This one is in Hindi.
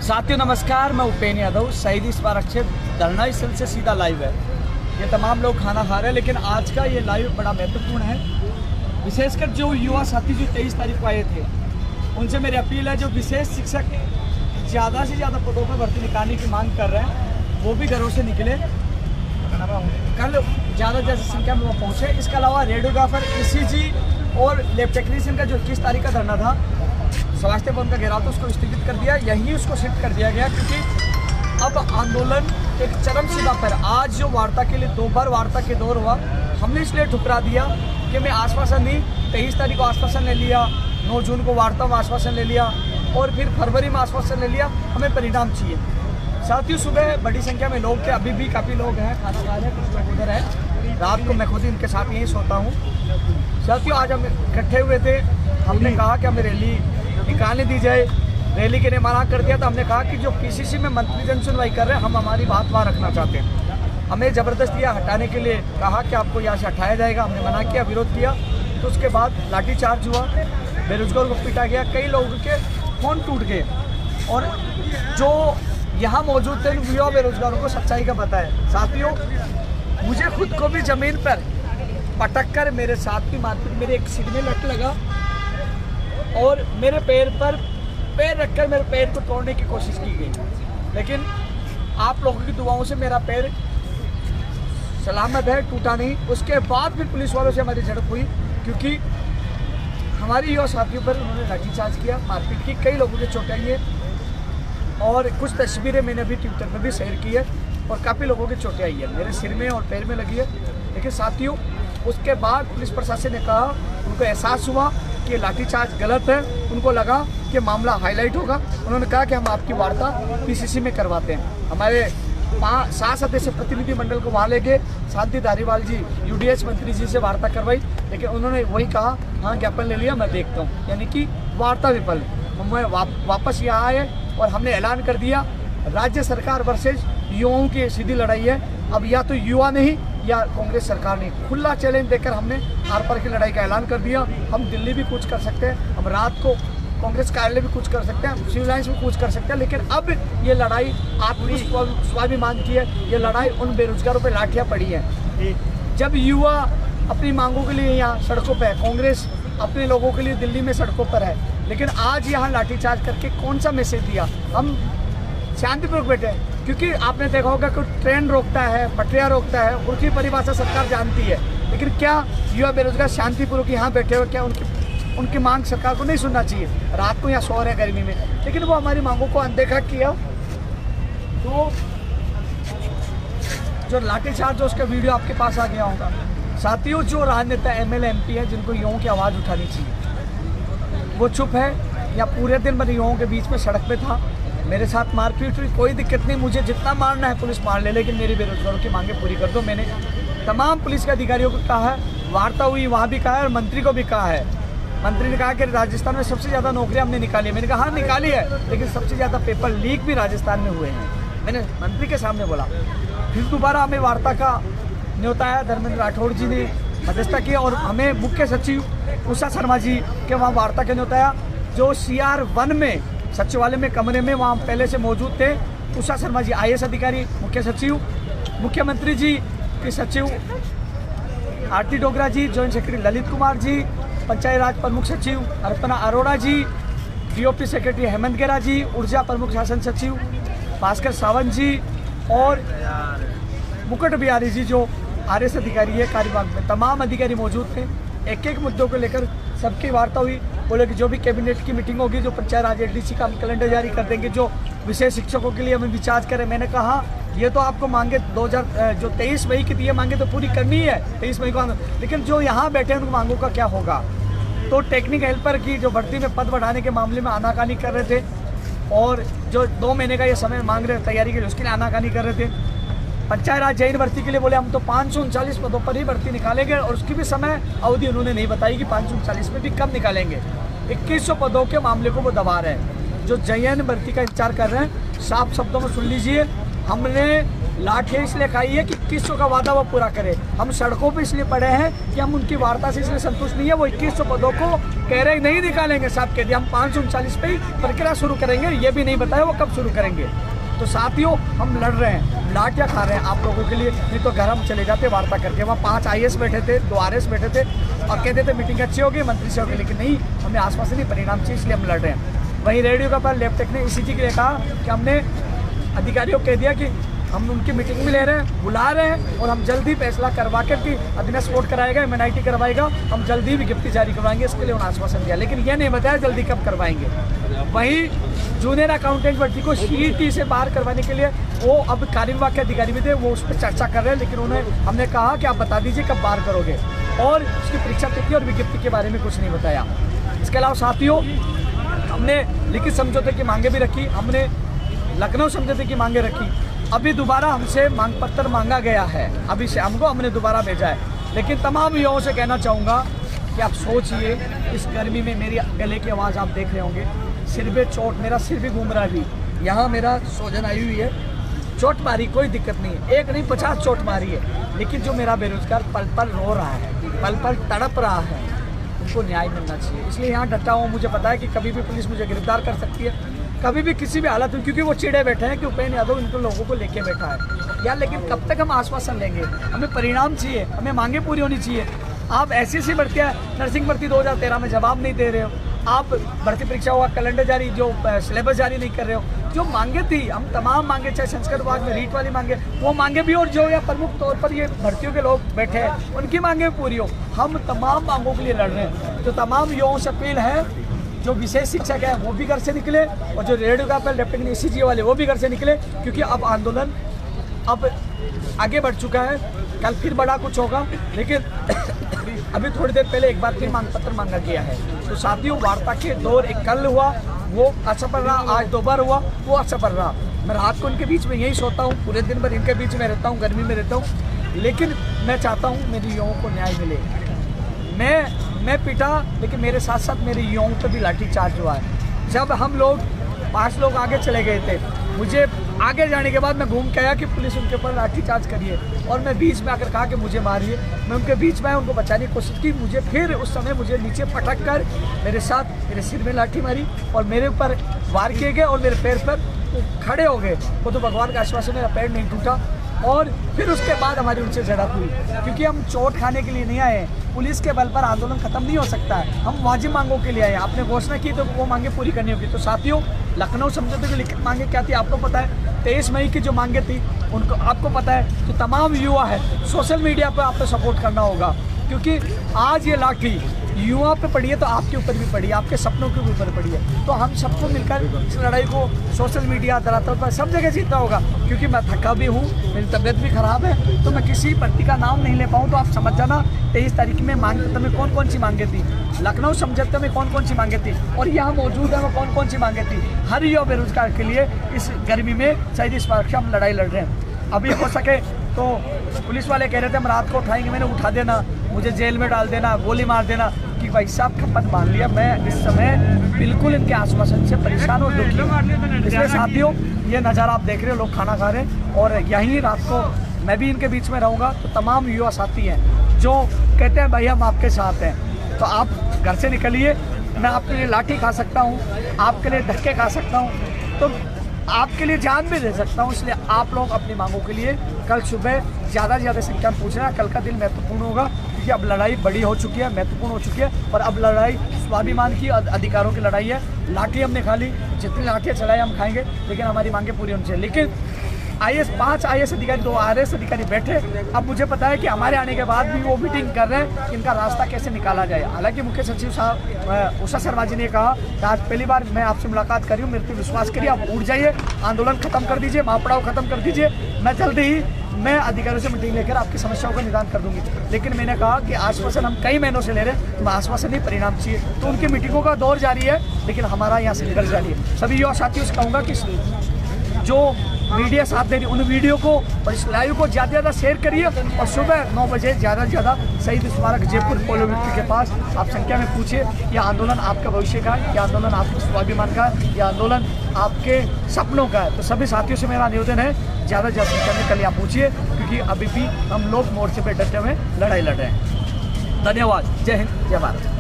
साथियों नमस्कार, मैं उपेन यादव। शहीदी स्मारक क्षेत्र धरना स्थल से सीधा लाइव है। ये तमाम लोग खाना खा रहे हैं, लेकिन आज का ये लाइव बड़ा महत्वपूर्ण है। विशेषकर जो युवा साथी जो 23 तारीख को आए थे, उनसे मेरी अपील है, जो विशेष शिक्षक ज़्यादा से ज़्यादा पदों पर भर्ती निकालने की मांग कर रहे हैं, वो भी घरों से निकले, कल ज़्यादा से ज़्यादा संख्या में वो पहुँचे। इसके अलावा रेडियोग्राफर, ECG और लैब टेक्नीशियन का जो 21 तारीख का धरना था, स्वास्थ्य भवन का घेराव, तो उसको स्थगित कर दिया, यही उसको शिफ्ट कर दिया गया, क्योंकि अब आंदोलन एक चरम सीमा पर। आज जो वार्ता के लिए दोपहर वार्ता के दौर हुआ, हमने इसलिए ठुकरा दिया कि मैं आश्वासन नहीं, 23 तारीख को आश्वासन ले लिया, 9 जून को वार्ता में आश्वासन ले लिया और फिर फरवरी में आश्वासन ले लिया, हमें परिणाम चाहिए। साथियों, सुबह बड़ी संख्या में लोग थे, अभी भी काफ़ी लोग हैं, खाना खा रहे हैं, कुछ लोग उधर हैं। रात को मैं खुद इनके साथ यहीं सोता हूँ। साथियों, आज हम इकट्ठे हुए थे, हमने कहा कि हमें रैली निकालने दी जाए। रैली के लिए मना कर दिया, तो हमने कहा कि जो PCC में मंत्री जन सुनवाई कर रहे हैं, हम हमारी बात वहाँ रखना चाहते हैं। हमें ज़बरदस्ती यहाँ हटाने के लिए कहा कि आपको यहाँ से हटाया जाएगा, हमने मना किया, विरोध किया। तो उसके बाद लाठीचार्ज हुआ, बेरोजगारों को पीटा गया, कई लोगों के फ़ोन टूट गए, और जो यहाँ मौजूद थे उन युवा बेरोजगारों को सच्चाई का पता है। साथियों, मुझे खुद को भी ज़मीन पर पटक कर मेरे साथ की मारपीट, मेरे एक सिर में लट लगा और मेरे पैर पर पैर रखकर मेरे पैर को तोड़ने की कोशिश की गई, लेकिन आप लोगों की दुआओं से मेरा पैर सलामत है, टूटा नहीं। उसके बाद फिर पुलिस वालों से हमारी झड़प हुई, क्योंकि हमारी युवा साथियों पर उन्होंने लाठीचार्ज किया, मारपीट की, कई लोगों के चोट आई है, और कुछ तस्वीरें मैंने भी ट्विटर पर भी शेयर की है, और काफ़ी लोगों की चोटें आई है, मेरे सिर में और पैर में लगी है। लेकिन साथियों, उसके बाद पुलिस प्रशासन ने कहा, उनको एहसास हुआ कि लाठीचार्ज गलत है, उनको लगा कि मामला हाईलाइट होगा। उन्होंने कहा कि हम आपकी वार्ता PCC में करवाते हैं। हमारे 7 सदस्य प्रतिनिधिमंडल को वहाँ ले गए, शांति धारीवाल जी UDH मंत्री जी से वार्ता करवाई, लेकिन उन्होंने वही कहा, हाँ ज्ञापन ले लिया, मैं देखता हूँ, यानी कि वार्ता विफल। हम वापस यहाँ आए और हमने ऐलान कर दिया, राज्य सरकार वर्सेज युवाओं की सीधी लड़ाई है। अब या तो युवा नहीं या कांग्रेस सरकार नहीं, खुला चैलेंज देकर हमने आर पार की लड़ाई का ऐलान कर दिया। हम दिल्ली भी कूच कर सकते हैं, हम रात को कांग्रेस कार्यालय भी कूच कर सकते हैं, सिविल लाइन्स भी कूच कर सकते हैं, लेकिन अब ये लड़ाई आत्म स्वाभिमान की है, ये लड़ाई उन बेरोजगारों पर लाठियाँ पड़ी हैं। जब युवा अपनी मांगों के लिए यहाँ सड़कों पर है, कांग्रेस अपने लोगों के लिए दिल्ली में सड़कों पर है, लेकिन आज यहाँ लाठीचार्ज करके कौन सा मैसेज दिया? हम शांतिपूर्वक बैठे हैं, क्योंकि आपने देखा होगा कि ट्रेन रोकता है, पटरियाँ रोकता है, उनकी परिभाषा सरकार जानती है, लेकिन क्या युवा बेरोजगार शांतिपूर्वक यहाँ बैठे हुए, क्या उनकी मांग सरकार को नहीं सुनना चाहिए? रात को यहाँ सो रहे हैं गर्मी में, लेकिन वो हमारी मांगों को अनदेखा किया। तो जो लाठीचार्ज, उसका वीडियो आपके पास आ गया होगा। साथियों, जो राजनेता MLA MP है, जिनको युवाओं की आवाज़ उठानी चाहिए, वो चुप है, या पूरे दिन मैं युवाओं के बीच में सड़क पे था, मेरे साथ मारपीट हुई, कोई दिक्कत नहीं, मुझे जितना मारना है पुलिस मार ले, लेकिन मेरी बेरोजगारों की मांगे पूरी कर दो। मैंने तमाम पुलिस के अधिकारियों को कहा है, वार्ता हुई वहाँ भी कहा है, और मंत्री को भी कहा है। मंत्री ने कहा कि राजस्थान में सबसे ज़्यादा नौकरियाँ हमने निकाली है। मैंने कहा हाँ निकाली है, लेकिन सबसे ज़्यादा पेपर लीक भी राजस्थान में हुए हैं, मैंने मंत्री के सामने बोला। फिर दोबारा हमें वार्ता का न्योता आया, धर्मेंद्र राठौड़ जी ने मध्यस्थता की, और हमें मुख्य सचिव उषा शर्मा जी के वहाँ वार्ता का न्योता आया, जो CR1 में सचिवालय में कमरे में वहाँ पहले से मौजूद थे। उषा शर्मा जी IAS अधिकारी, मुख्य सचिव, मुख्यमंत्री जी के सचिव आरती डोगरा जी, जॉइंट सेक्रेटरी ललित कुमार जी, पंचायत राज प्रमुख सचिव अर्पणा अरोड़ा जी, DOP सेक्रेटरी हेमंत गेरा जी, ऊर्जा प्रमुख शासन सचिव भास्कर सावंत जी, और मुकुट बिहारी जी जो RS अधिकारी है कार्यवाहक में, तमाम अधिकारी मौजूद थे। एक एक मुद्दों को लेकर सबकी वार्ता हुई। बोले कि जो भी कैबिनेट की मीटिंग होगी, जो पंचायत राज ADC का हम कैलेंडर जारी कर देंगे, जो विशेष शिक्षकों के लिए हमें विचार करें। मैंने कहा ये तो आपको मांगे 23 मई की थी, ये मांगे तो पूरी करनी है 23 मई को, लेकिन जो यहाँ बैठे हैं उन मांगों का क्या होगा? तो टेक्निकल हेल्पर की जो भर्ती में पद बढ़ाने के मामले में आनाकानी कर रहे थे, और जो 2 महीने का ये समय मांग रहे तैयारी के लिए, उसके लिए आनाकानी कर रहे थे। पंचायत राज जैन भर्ती के लिए बोले हम तो 539 पदों पर ही भर्ती निकालेंगे, और उसकी भी समय अवधि उन्होंने नहीं बताई कि 539 में भी कब निकालेंगे। 2100 पदों के मामले को वो दबा रहे हैं। जो जैन भर्ती का इंतजार कर रहे हैं, साफ शब्दों में सुन लीजिए, हमने लाठियाँ इसलिए खाई है कि 2100 का वादा वो पूरा करे। हम सड़कों पे इसलिए पड़े हैं कि हम उनकी वार्ता से इसलिए संतुष्ट नहीं है। वो 2100 पदों को कह रहे नहीं निकालेंगे, साहब कह दिया हम 539 पे ही प्रक्रिया शुरू करेंगे, ये भी नहीं बताया वो कब शुरू करेंगे। तो साथियों हम लड़ रहे हैं, लाठियाँ खा रहे हैं आप लोगों के लिए, नहीं तो घर हम चले जाते वार्ता करके। वहाँ 5 IAS बैठे थे, 2 RS बैठे थे और कहते थे मीटिंग अच्छी होगी, मंत्री से होगी, लेकिन नहीं, हमें आसपास नहीं परिणाम चाहिए, इसलिए हम लड़ रहे हैं। वहीं रेडियो का पर लेफ्टेक ने इसी चीज़ के लिए कहा कि हमने अधिकारियों को कह दिया कि हम उनकी मीटिंग भी ले रहे हैं, बुला रहे हैं और हम जल्दी फैसला करवा कर कि अधीनस्थ कोर्ट कराएगा, MNIT करवाएगा, हम जल्दी विज्ञप्ति जारी करवाएंगे, इसके लिए उन्होंने आश्वासन दिया, लेकिन ये नहीं बताया जल्दी कब करवाएंगे। वहीं जूनियर अकाउंटेंट भर्ती को CET से बाहर करवाने के लिए वो अब कार्यविभाग के अधिकारी भी थे, वो उस पर चर्चा कर रहे हैं, लेकिन हमने कहा कि आप बता दीजिए कब बाहर करोगे, और उसकी परीक्षा तिथि और विज्ञप्ति के बारे में कुछ नहीं बताया। इसके अलावा साथियों हमने लिखित समझौते की मांगे भी रखी, हमने लखनऊ समझौते की मांगे रखी। अभी दोबारा हमसे मांग पत्र मांगा गया है, अभी से हमने दोबारा भेजा है, लेकिन तमाम युवाओं से कहना चाहूँगा कि आप सोचिए, इस गर्मी में मेरी गले की आवाज़ आप देख रहे होंगे, सिर पे चोट, मेरा सिर भी घूम रहा है, अभी यहाँ मेरा सोजन आई हुई है, चोट मारी, कोई दिक्कत नहीं है, एक नहीं 50 चोट मारी है, लेकिन जो मेरा बेरोजगार पल पल रो रहा है, पल पल तड़प रहा है, उनको न्याय मिलना चाहिए। इसलिए यहाँ डटा हूँ, मुझे पता है कि कभी भी पुलिस मुझे गिरफ्तार कर सकती है, कभी भी किसी भी हालत में, क्योंकि वो चिड़े बैठे हैं कि उपेंद्र यादव इनको लोगों को लेके बैठा है यार। लेकिन कब तक हम आश्वासन लेंगे, हमें परिणाम चाहिए, हमें मांगे पूरी होनी चाहिए। आप ऐसी भर्तियाँ, नर्सिंग भर्ती 2013 में जवाब नहीं दे रहे हो, आप भर्ती परीक्षा हुआ कैलेंडर जारी, जो सिलेबस जारी नहीं कर रहे हो, जो मांगे थी हम तमाम मांगे, चाहे संस्कृत विभाग में रीट वाली मांगे, वो मांगे भी, और जो या प्रमुख तौर पर ये भर्तियों के लोग बैठे हैं उनकी मांगे पूरी हो। हम तमाम मांगों के लिए लड़ रहे हैं। तो तमाम युवाओं से अपील है, जो विशेष शिक्षक है वो भी घर से निकले, और जो रेडियो का लेफ्टिनेंट ECG वाले वो भी घर से निकले, क्योंकि अब आंदोलन अब आगे बढ़ चुका है। कल फिर बड़ा कुछ होगा, लेकिन अभी थोड़ी देर पहले एक बार फिर मांग पत्र मांगा गया है। तो साथियों वार्ता के दौर एक कल हुआ वो असफल रहा, आज 2 बार हुआ वो असफल रहा। मैं रात को इनके बीच में यही सोता हूँ, पूरे दिन भर इनके बीच में रहता हूँ, गर्मी में रहता हूँ, लेकिन मैं चाहता हूँ मेरी युवाओं को न्याय मिले। मैं पिटा, लेकिन मेरे साथ साथ मेरे युवाओं पर भी लाठीचार्ज हुआ है। जब हम लोग 5 लोग आगे चले गए थे, मुझे आगे जाने के बाद मैं घूम के आया कि पुलिस उनके ऊपर लाठीचार्ज करिए, और मैं बीच में आकर कहा कि मुझे मारिए। मैं उनके बीच में उनको बचाने की कोशिश की, मुझे फिर उस समय मुझे नीचे पटक कर मेरे साथ मेरे सिर में लाठी मारी और मेरे ऊपर वार किए गए और मेरे पैर पर खड़े हो गए। वो तो भगवान का आश्वासन, मेरा पैर नहीं टूटा। और फिर उसके बाद हमारी उनसे झड़प हुई, क्योंकि हम चोट खाने के लिए नहीं आए हैं। पुलिस के बल पर आंदोलन खत्म नहीं हो सकता है, हम वाजिब मांगों के लिए आए। आपने घोषणा की तो वो मांगे पूरी करनी होगी। तो साथियों लखनऊ समझौते की लिखित मांगे क्या थी आपको पता है, 23 मई की जो मांगे थी उनको आपको पता है। तो तमाम युवा है, सोशल मीडिया पर आपको सपोर्ट करना होगा, क्योंकि आज ये लाठी युवा पे पड़ी है तो आपके ऊपर भी पड़ी है, आपके सपनों के ऊपर पड़ी है। तो हम सबको मिलकर इस लड़ाई को सोशल मीडिया, धरातल पर सब जगह जीतना होगा। क्योंकि मैं थका भी हूँ, मेरी तबीयत भी ख़राब है, तो मैं किसी भर्ती का नाम नहीं ले पाऊँ। तो आप समझ जाना 23 तारीख में मांग पत्र में कौन कौन सी मांगे थी, लखनऊ समझौते में कौन कौन सी मांगे थी, और यहाँ मौजूद है वो कौन कौन सी मांगे थी। हर युवा बेरोजगार के लिए इस गर्मी में शहीदी स्मारक से हम लड़ाई लड़ रहे हैं। अभी हो सके तो पुलिस वाले कह रहे थे हम रात को उठाएंगे, मैंने उठा देना, मुझे जेल में डाल देना, गोली मार देना, कि भाई साहब खपत मान लिया। मैं इस समय बिल्कुल इनके आश्वासन से परेशान और दुखी हूँ। इसलिए साथियों ये नज़ारा आप देख रहे हो, लोग खाना खा रहे हैं, और यहीं रात को मैं भी इनके बीच में रहूँगा। तो तमाम युवा साथी हैं जो कहते हैं भाई हम आपके साथ हैं, तो आप घर से निकलिए। मैं आपके लिए लाठी खा सकता हूँ, आपके लिए धक्के खा सकता हूँ, तो आपके लिए जान भी दे सकता हूँ। इसलिए आप लोग अपनी मांगों के लिए कल सुबह ज़्यादा से ज़्यादा संख्या में पूछना। कल का दिन महत्वपूर्ण होगा, क्योंकि अब लड़ाई बड़ी हो चुकी है, महत्वपूर्ण हो चुकी है, और अब लड़ाई स्वाभिमान की, अधिकारों की लड़ाई है। लाठी हमने खा ली, जितनी लाठियाँ चलाई हम खाएंगे, लेकिन हमारी मांगे पूरी होनी चाहिए। लेकिन IAS 5 IAS अधिकारी, 2 RS अधिकारी बैठे। अब मुझे पता है कि हमारे आने के बाद भी वो मीटिंग कर रहे हैं कि इनका रास्ता कैसे निकाला जाए। हालांकि मुख्य सचिव साहब उषा शर्मा जी ने कहा कि आज पहली बार मैं आपसे मुलाकात कर रही हूँ, मेरे पर विश्वास करिए, आप उठ जाइए, आंदोलन खत्म कर दीजिए, महापड़ाव खत्म कर दीजिए। मैं जल्दी ही मैं अधिकारियों से मीटिंग लेकर आपकी समस्याओं का निदान कर दूंगी। लेकिन मैंने कहा कि आश्वासन हम कई महीनों से ले रहे हैं, तो आश्वासन ही परिणाम चाहिए। तो उनकी मीटिंगों का दौर जारी है, लेकिन हमारा यहाँ संघर्ष जारी है। सभी युवा साथियों से कहूँगा कि जो मीडिया साथ दे रही है, उन वीडियो को और इस लाइव को ज़्यादा से ज़्यादा शेयर करिए और सुबह 9 बजे ज़्यादा से ज़्यादा शहीद स्मारक जयपुर पोलो व्यक्ति के पास आप संख्या में पूछिए। यह आंदोलन आपका भविष्य का है, यह आंदोलन आपके स्वाभिमान का है, यह आंदोलन आपके सपनों का है। तो सभी साथियों से मेरा निवेदन है ज़्यादा से ज़्यादा संख्या में कल यहाँ पूछिए, क्योंकि अभी भी हम लोग मोर्चे पर डटे हुए लड़ाई लड़ रहे हैं। धन्यवाद। जय हिंद, जय भारत।